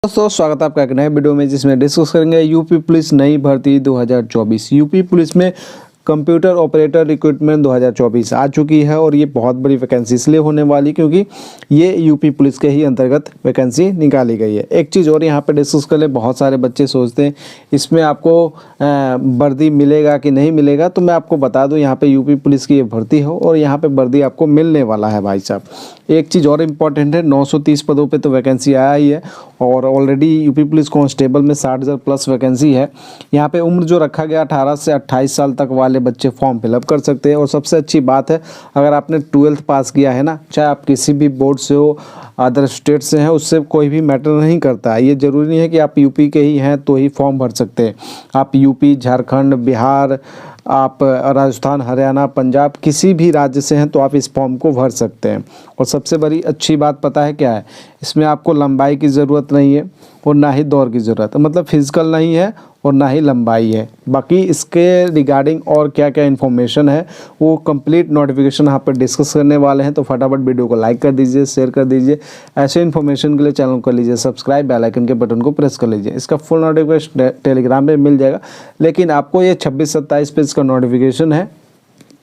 दोस्तों स्वागत है आपका एक नए वीडियो में जिसमें डिस्कस करेंगे यूपी पुलिस नई भर्ती 2024। यूपी पुलिस में कंप्यूटर ऑपरेटर रिक्रूटमेंट 2024 आ चुकी है और ये बहुत बड़ी वैकेंसी इसलिए होने वाली क्योंकि ये यूपी पुलिस के ही अंतर्गत वैकेंसी निकाली गई है। एक चीज़ और यहाँ पे डिस्कस कर ले, बहुत सारे बच्चे सोचते हैं इसमें आपको वर्दी मिलेगा कि नहीं मिलेगा, तो मैं आपको बता दूं यहाँ पे यूपी पुलिस की ये भर्ती हो और यहाँ पे वर्दी आपको मिलने वाला है भाई साहब। एक चीज़ और इम्पॉर्टेंट है, 930 पदों पे तो वैकेंसी आया ही है और ऑलरेडी यूपी पुलिस कांस्टेबल में 60,000 प्लस वैकेंसी है। यहाँ पे उम्र जो रखा गया 18 से 28 साल तक वाले बच्चे फॉर्म फिलअप कर सकते हैं। और सबसे अच्छी बात है, अगर आपने 12th पास किया है ना, चाहे आप किसी भी बोर्ड से हो, अदर स्टेट से हैं, उससे कोई भी मैटर नहीं करता है। ये ज़रूरी नहीं है कि आप यूपी के ही हैं तो ही फॉर्म भर सकते हैं। आप यूपी, झारखंड, बिहार, आप राजस्थान, हरियाणा, पंजाब किसी भी राज्य से हैं तो आप इस फॉर्म को भर सकते हैं। और सबसे बड़ी अच्छी बात पता है क्या है, इसमें आपको लंबाई की ज़रूरत नहीं है और ना ही दौड़ की ज़रूरत है, मतलब फिजिकल नहीं है और ना ही लंबाई है। बाकी इसके रिगार्डिंग और क्या क्या इन्फॉर्मेशन है वो कंप्लीट नोटिफिकेशन यहाँ पर डिस्कस करने वाले हैं, तो फटाफट वीडियो को लाइक कर दीजिए, शेयर कर दीजिए। ऐसे इन्फॉर्मेशन के लिए चैनल को कर लीजिए सब्सक्राइब, बेल आइकन के बटन को प्रेस कर लीजिए। इसका फुल नोटिफिकेशन टेलीग्राम में मिल जाएगा, लेकिन आपको ये 26-27 पेज का नोटिफिकेशन है,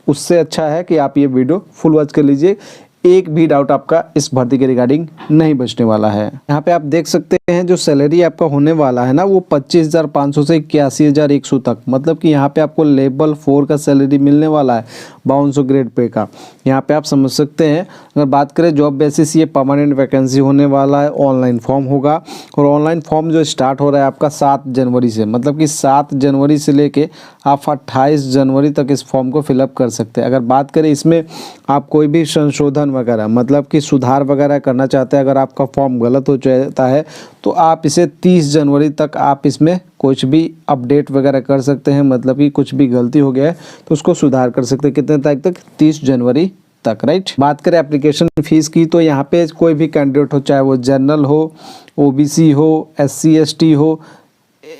उससे अच्छा है कि आप ये वीडियो फुल वॉच कर लीजिए। एक भी डाउट आपका इस भर्ती के रिगार्डिंग नहीं बचने वाला है। यहाँ पे आप देख सकते हैं जो सैलरी आपका होने वाला है ना, वो 25,500 से 81,100 तक, मतलब कि यहाँ पे आपको लेवल 4 का सैलरी मिलने वाला है, 5200 ग्रेड पे का। यहाँ पे आप समझ सकते हैं। अगर बात करें जॉब बेसिस, ये परमानेंट वैकेंसी होने वाला है, ऑनलाइन फॉर्म होगा और ऑनलाइन फॉर्म जो स्टार्ट हो रहा है आपका 7 जनवरी से, मतलब कि 7 जनवरी से लेके आप 28 जनवरी तक इस फॉर्म को फिलअप कर सकते हैं। अगर बात करें इसमें आप कोई भी संशोधन वगैरह, मतलब कि सुधार वगैरह करना चाहते हैं, अगर आपका फॉर्म गलत हो जाता है तो आप इसे 30 जनवरी तक आप इसमें कुछ भी अपडेट वगैरह कर सकते हैं, मतलब कि कुछ भी गलती हो गया है तो उसको सुधार कर सकते हैं। कितने तारीख तक? 30 जनवरी तक, राइट। बात करें एप्लीकेशन फीस की, तो यहाँ पे कोई भी कैंडिडेट हो, चाहे वो जनरल हो, ओबीसी हो, SC ST हो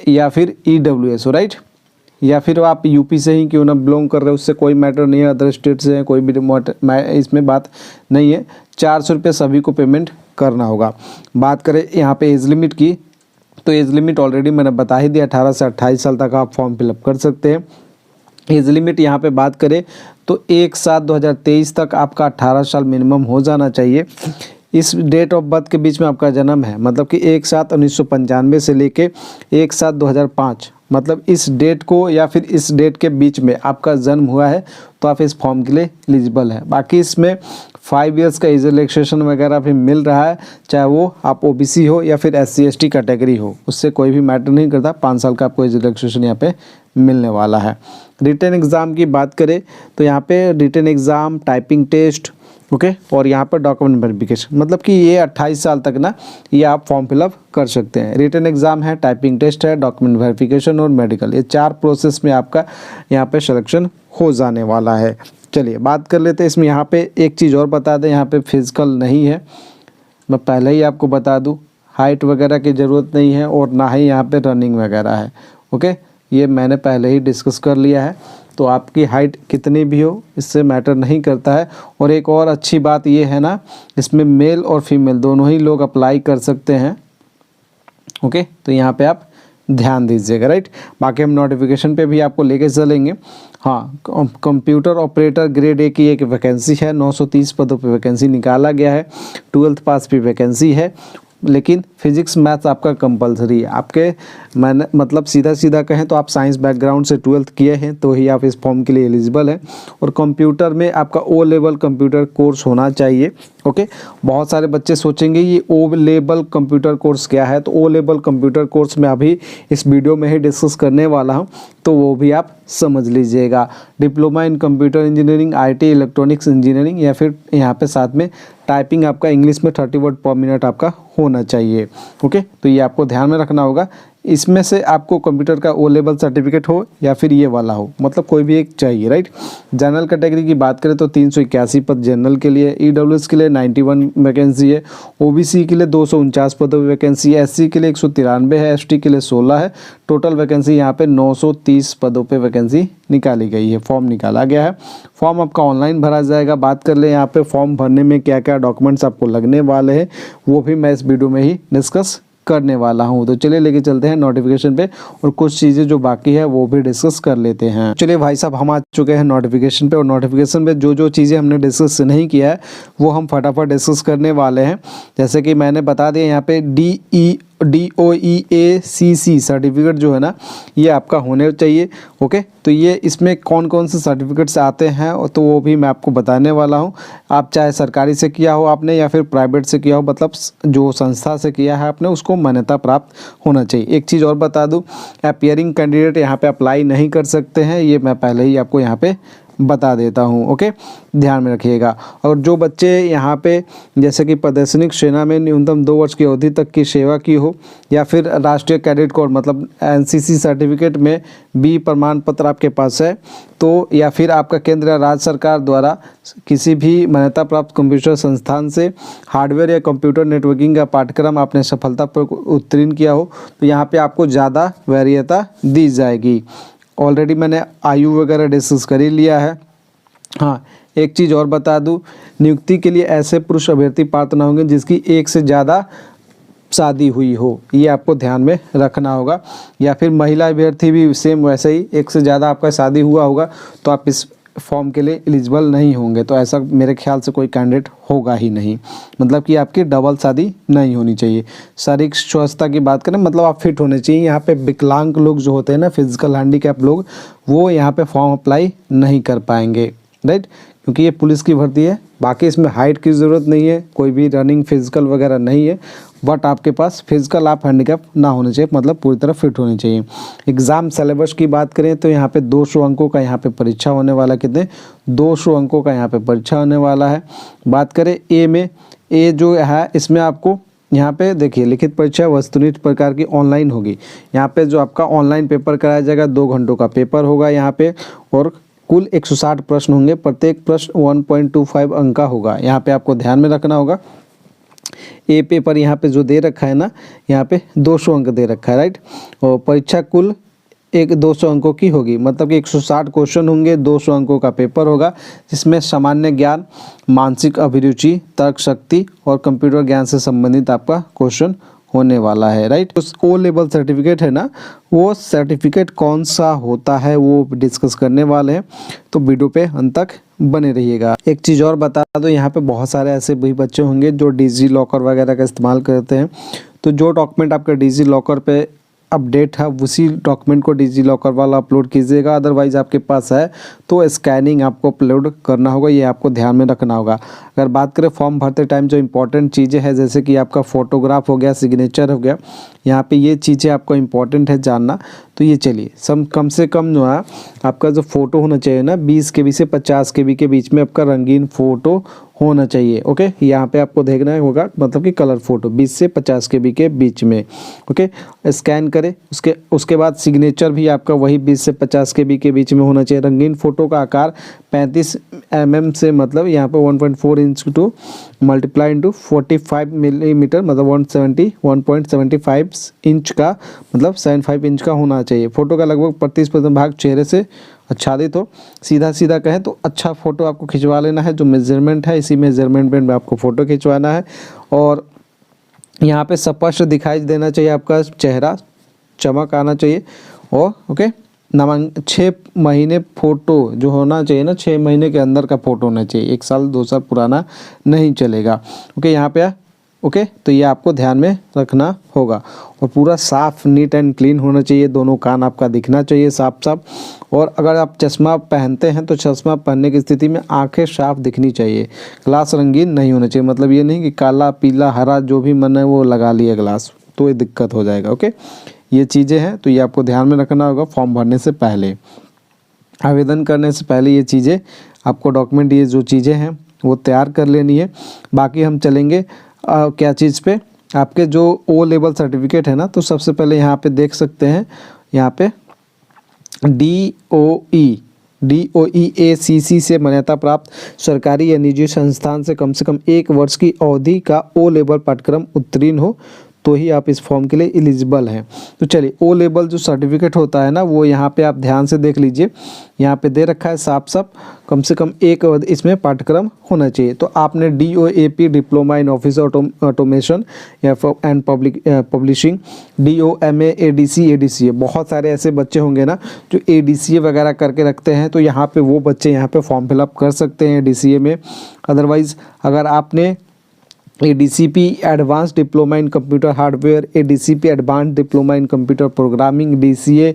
या फिर EWS हो, राइट, या फिर आप यूपी से ही क्यों ना बिलोंग कर रहे हो, उससे कोई मैटर नहीं है। अदर स्टेट से हैं कोई भी इसमें बात नहीं है। 400 रुपये सभी को पेमेंट करना होगा। बात करें यहाँ पे एज लिमिट की, तो एज लिमिट ऑलरेडी मैंने बता ही दिया, 18 से 28 साल तक आप फॉर्म फिलअप कर सकते हैं। एज लिमिट यहाँ पे बात करें तो 1/7/2023 तक आपका 18 साल मिनिमम हो जाना चाहिए। इस डेट ऑफ बर्थ के बीच में आपका जन्म है, मतलब कि 1/7/1995 से लेके 1/7/2005, मतलब इस डेट को या फिर इस डेट के बीच में आपका जन्म हुआ है तो आप इस फॉर्म के लिए एलिजिबल है। बाकी इसमें 5 इयर्स का एज रिलैक्सेशन वगैरह भी मिल रहा है, चाहे वो आप ओबीसी हो या फिर SC ST कैटेगरी हो, उससे कोई भी मैटर नहीं करता। 5 साल का आपको एज रिलैक्सेशन यहाँ पे मिलने वाला है। रिटन एग्ज़ाम की बात करें तो यहाँ पे written exam, typing test, okay, और यहाँ पर डॉक्यूमेंट वेरिफिकेशन, मतलब कि ये 28 साल तक ना ये आप फॉर्म फिलअप कर सकते हैं। रिटन एग्ज़ाम है, टाइपिंग टेस्ट है, डॉक्यूमेंट वेरिफिकेशन और मेडिकल, ये 4 प्रोसेस में आपका यहाँ पे सिलेक्शन हो जाने वाला है। चलिए बात कर लेते हैं इसमें। यहाँ पे एक चीज़ और बता दें, यहाँ पे फिजिकल नहीं है, मैं पहले ही आपको बता दूँ, हाइट वगैरह की ज़रूरत नहीं है और ना ही यहाँ पे रनिंग वगैरह है, ओके, ये मैंने पहले ही डिस्कस कर लिया है। तो आपकी हाइट कितनी भी हो इससे मैटर नहीं करता है। और एक और अच्छी बात ये है ना, इसमें मेल और फीमेल दोनों ही लोग अप्लाई कर सकते हैं, ओके, तो यहाँ पे आप ध्यान दीजिएगा, राइट। बाकी हम नोटिफिकेशन पे भी आपको लेके चलेंगे। हाँ, कंप्यूटर ऑपरेटर ग्रेड A की एक वैकेंसी है, 930 पदों पे वैकेंसी निकाला गया है। 12th पास भी वैकेंसी है, लेकिन फिजिक्स मैथ्स आपका कंपलसरी है। आपके मैंने मतलब सीधा कहें तो आप साइंस बैकग्राउंड से 12th किए हैं तो ही आप इस फॉर्म के लिए एलिजिबल हैं। और कंप्यूटर में आपका O लेवल कंप्यूटर कोर्स होना चाहिए, ओके। बहुत सारे बच्चे सोचेंगे ये O लेवल कंप्यूटर कोर्स क्या है, तो O लेवल कंप्यूटर कोर्स मैं अभी इस वीडियो में ही डिस्कस करने वाला हूँ, तो वो भी आप समझ लीजिएगा। Diploma in computer engineering, IT electronics engineering, या फिर यहाँ पे साथ में टाइपिंग आपका इंग्लिश में 30 वर्ड पर मिनट आपका होना चाहिए, ओके। तो ये आपको ध्यान में रखना होगा। इसमें से आपको कंप्यूटर का O लेवल सर्टिफिकेट हो या फिर ये वाला हो, मतलब कोई भी एक चाहिए, राइट। जनरल कैटेगरी की बात करें तो 381 पद जनरल के लिए, EWS के लिए 91 वैकेंसी है, OBC के लिए 249 पदों की वैकेंसी है, SC के लिए 193 है, ST के लिए 16 है। टोटल वैकेंसी यहाँ पे 930 पदों पे वैकेंसी निकाली गई है, फॉर्म निकाला गया है। फॉर्म आपका ऑनलाइन भरा जाएगा। बात कर ले यहाँ पे फॉर्म भरने में क्या क्या डॉक्यूमेंट्स आपको लगने वाले हैं, वो भी मैं इस वीडियो में ही डिस्कस करने वाला हूँ। तो चलिए लेके चलते हैं नोटिफिकेशन पे और कुछ चीज़ें जो बाकी है वो भी डिस्कस कर लेते हैं। चलिए भाई साहब, हम आ चुके हैं नोटिफिकेशन पे और नोटिफिकेशन पे जो जो चीज़ें हमने डिस्कस नहीं किया है वो हम फटाफट डिस्कस करने वाले हैं। जैसे कि मैंने बता दिया यहाँ पे DOEACC सर्टिफिकेट जो है ना ये आपका होने चाहिए। ओके, तो ये इसमें कौन कौन से सर्टिफिकेट्स आते हैं तो वो भी मैं आपको बताने वाला हूँ। आप चाहे सरकारी से किया हो आपने या फिर प्राइवेट से किया हो, मतलब जो संस्था से किया है आपने उसको मान्यता प्राप्त होना चाहिए। एक चीज़ और बता दूँ, अपीयरिंग कैंडिडेट यहाँ पे अप्लाई नहीं कर सकते हैं, ये मैं पहले ही आपको यहाँ पे बता देता हूँ। ओके, ध्यान में रखिएगा। और जो बच्चे यहाँ पे जैसे कि प्रदर्शनिक सेना में न्यूनतम 2 वर्ष की अवधि तक की सेवा की हो या फिर राष्ट्रीय कैडेट कोर मतलब NCC सर्टिफिकेट में B प्रमाण पत्र आपके पास है तो, या फिर आपका केंद्र या राज्य सरकार द्वारा किसी भी मान्यता प्राप्त कंप्यूटर संस्थान से हार्डवेयर या कंप्यूटर नेटवर्किंग का पाठ्यक्रम आपने सफलतापूर्वक उत्तीर्ण किया हो तो यहाँ पे आपको ज़्यादा वरीयता दी जाएगी। ऑलरेडी मैंने आयु वगैरह डिस्कस कर ही लिया है। हाँ, एक चीज़ और बता दूं, नियुक्ति के लिए ऐसे पुरुष अभ्यर्थी पात्र न होंगे जिसकी एक से ज़्यादा शादी हुई हो, ये आपको ध्यान में रखना होगा। या फिर महिला अभ्यर्थी भी सेम वैसे ही, एक से ज़्यादा आपका शादी हुआ होगा तो आप इस फॉर्म के लिए एलिजिबल नहीं होंगे। तो ऐसा मेरे ख्याल से कोई कैंडिडेट होगा ही नहीं, मतलब कि आपकी डबल शादी नहीं होनी चाहिए। शारीरिक स्वस्थता की बात करें मतलब आप फिट होने चाहिए। यहाँ पे विकलांग लोग जो होते हैं ना, फिजिकल हैंडीकैप लोग, वो यहाँ पे फॉर्म अप्लाई नहीं कर पाएंगे, राइट, क्योंकि ये पुलिस की भर्ती है। बाकी इसमें हाइट की ज़रूरत नहीं है, कोई भी रनिंग फिजिकल वगैरह नहीं है, बट आपके पास फिजिकल आप हैंडीकैप ना होने चाहिए, मतलब पूरी तरह फिट होने चाहिए। एग्ज़ाम सिलेबस की बात करें तो यहाँ पे 200 अंकों का यहाँ पे परीक्षा होने वाला, कितने 200 अंकों का यहाँ पे परीक्षा होने वाला है। बात करें ए में, ए जो है इसमें आपको यहाँ पे देखिए लिखित परीक्षा वस्तुनिष्ठ प्रकार की ऑनलाइन होगी। यहाँ पे जो आपका ऑनलाइन पेपर कराया जाएगा, 2 घंटों का पेपर होगा यहाँ पे और कुल 160 प्रश्न होंगे, प्रत्येक प्रश्न 1.25 अंक का होगा। यहाँ पे आपको ध्यान में रखना होगा। ए पेपर यहाँ पे जो दे रखा है ना, यहाँ पे 200 अंक दे रखा है, राइट, और परीक्षा कुल 200 अंकों की होगी, मतलब कि 160 क्वेश्चन होंगे, 200 अंकों का पेपर होगा, जिसमें सामान्य ज्ञान, मानसिक अभिरुचि, तर्क शक्ति और कंप्यूटर ज्ञान से संबंधित आपका क्वेश्चन होने वाला है, राइट। उस O लेवल सर्टिफिकेट है ना, वो सर्टिफिकेट कौन सा होता है वो डिस्कस करने वाले हैं, तो वीडियो पे अंत तक बने रहिएगा। एक चीज़ और बता दो, यहाँ पे बहुत सारे ऐसे भी बच्चे होंगे जो डिजी लॉकर वगैरह का इस्तेमाल करते हैं, तो जो डॉक्यूमेंट आपका डिजी लॉकर पे अपडेट है उसी डॉक्यूमेंट को डिजी लॉकर वाला अपलोड कीजिएगा। अदरवाइज आपके पास है तो स्कैनिंग आपको अपलोड करना होगा, ये आपको ध्यान में रखना होगा। अगर बात करें फॉर्म भरते टाइम जो इंपॉर्टेंट चीज़ें हैं, जैसे कि आपका फ़ोटोग्राफ हो गया, सिग्नेचर हो गया, यहाँ पे ये चीज़ें आपको इंपॉर्टेंट है जानना। तो ये चलिए कम से कम जो है आपका जो फ़ोटो होना चाहिए ना 20 KB से 50 KB के बीच में आपका रंगीन फ़ोटो होना चाहिए। ओके, यहाँ पे आपको देखना होगा, मतलब कि कलर फ़ोटो 20 से 50 KB के बीच में। ओके, स्कैन करें, उसके बाद सिग्नेचर भी आपका वही 20 से 50 KB के बीच में होना चाहिए। रंगीन फ़ोटो का आकार 35 mm से, मतलब यहाँ पे 1.4 inch to multiply into 45 millimetre, मतलब 175 इंच का, मतलब 75 इंच का होना चाहिए। फ़ोटो का लगभग 35% भाग चेहरे से आच्छादित हो। सीधा सीधा कहें तो अच्छा फ़ोटो आपको खिंचवा लेना है, जो मेजरमेंट है इसी मेजरमेंट में आपको फ़ोटो खिंचवाना है। और यहाँ पे स्पष्ट दिखाई देना चाहिए, आपका चेहरा चमक आना चाहिए। और ओके, 6 महीने फ़ोटो जो होना चाहिए ना, 6 महीने के अंदर का फ़ोटो होना चाहिए, 1 साल 2 साल पुराना नहीं चलेगा। ओके, यहाँ पे ओके, तो ये आपको ध्यान में रखना होगा। और पूरा साफ नीट एंड क्लीन होना चाहिए, दोनों कान आपका दिखना चाहिए साफ साफ। और अगर आप चश्मा पहनते हैं तो चश्मा पहनने की स्थिति में आंखें साफ दिखनी चाहिए। ग्लास रंगीन नहीं होना चाहिए, मतलब ये नहीं कि काला पीला हरा जो भी मन है वो लगा लिया ग्लास, तो ये दिक्कत हो जाएगा। ओके, ये चीज़ें हैं, तो ये आपको ध्यान में रखना होगा। फॉर्म भरने से पहले, आवेदन करने से पहले ये चीज़ें आपको डॉक्यूमेंट, ये जो चीज़ें हैं वो तैयार कर लेनी है। बाकी हम चलेंगे क्या चीज़ पे, आपके जो O लेवल सर्टिफिकेट है ना, तो सबसे पहले यहाँ पे देख सकते हैं, यहाँ पे DOEACC से मान्यता प्राप्त सरकारी या निजी संस्थान से कम 1 वर्ष की अवधि का O लेवल पाठ्यक्रम उत्तीर्ण हो तो ही आप इस फॉर्म के लिए एलिजिबल हैं। तो चलिए ओ लेवल जो सर्टिफिकेट होता है ना वो यहाँ पे आप ध्यान से देख लीजिए, यहाँ पे दे रखा है साफ साफ कम से कम एक इसमें पाठ्यक्रम होना चाहिए। तो आपने DOAP diploma in office automation या and publishing, DOMA ADC ADCA, बहुत सारे ऐसे बच्चे होंगे ना जो ADCA वगैरह करके रखते हैं, तो यहाँ पे वो बच्चे यहाँ पे फॉर्म फिलअप कर सकते हैं DCA में। अदरवाइज़ अगर आपने ADCP advance diploma in computer hardware, ADCP advance diploma in computer programming, DCA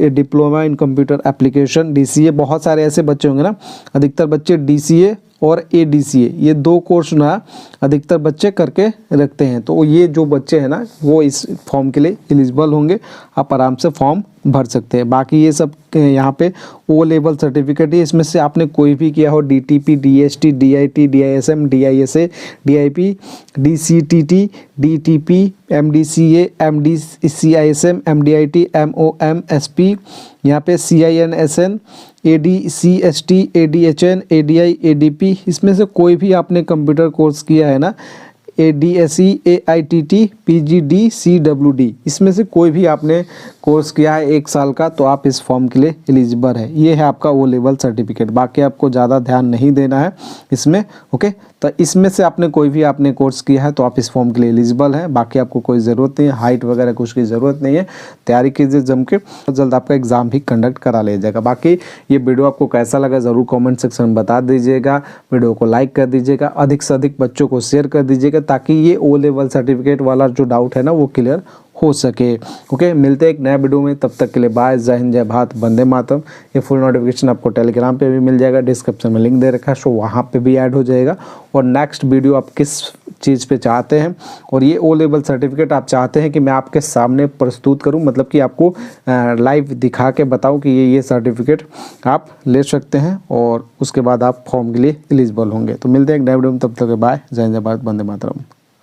diploma in computer application, DCA, बहुत सारे ऐसे बच्चे होंगे ना, अधिकतर बच्चे DCA और ADCA ये 2 कोर्स ना अधिकतर बच्चे करके रखते हैं। तो ये जो बच्चे हैं ना वो इस फॉर्म के लिए एलिजिबल होंगे, आप आराम से फॉर्म भर सकते हैं। बाकी ये सब यहाँ पे ओ लेवल सर्टिफिकेट है, इसमें से आपने कोई भी किया हो DTP, DST, DIT, DISM, DISA, DIP, DCTT, DTP, MDCA, MDCISM, MDIT, MOM, SP, यहाँ पे CINSN, ADCST, ADHN, ADI, ADP, इसमें से कोई भी आपने कंप्यूटर कोर्स किया है ना, ADSE, AITT, PGD, CWD, इसमें से कोई भी आपने कोर्स किया है 1 साल का, तो आप इस फॉर्म के लिए एलिजिबल है। ये है आपका ओ लेवल सर्टिफिकेट, बाकी आपको ज़्यादा ध्यान नहीं देना है इसमें। ओके, तो इसमें से आपने कोई भी आपने कोर्स किया है तो आप इस फॉर्म के लिए एलिजिबल हैं। बाकी आपको कोई ज़रूरत नहीं है, हाइट वगैरह कुछ की ज़रूरत नहीं है, तैयारी कीजिए जम के, जल्द आपका एग्ज़ाम भी कंडक्ट करा लिया जाएगा। बाकी ये वीडियो आपको कैसा लगा ज़रूर कमेंट सेक्शन में बता दीजिएगा, वीडियो को लाइक कर दीजिएगा, अधिक से अधिक बच्चों को शेयर कर दीजिएगा ताकि ये ओ लेवल सर्टिफिकेट वाला जो डाउट है ना वो क्लियर हो सके। ओके, मिलते हैं एक नए वीडियो में, तब तक के लिए बाय, जय हिंद, जय भारत, वंदे मातरम। ये फुल नोटिफिकेशन आपको टेलीग्राम पे भी मिल जाएगा, डिस्क्रिप्शन में लिंक दे रखा है, सो वहाँ पे भी ऐड हो जाएगा। और नेक्स्ट वीडियो आप किस चीज़ पे चाहते हैं और ये ओ लेवल सर्टिफिकेट आप चाहते हैं कि मैं आपके सामने प्रस्तुत करूं, मतलब कि आपको लाइव दिखा के बताऊं कि ये सर्टिफिकेट आप ले सकते हैं और उसके बाद आप फॉर्म के लिए एलिजिबल होंगे। तो मिलते हैं एक नए वीडियो में, तब तक बाय, जय हिंद, जय भारत, वंदे मातरम।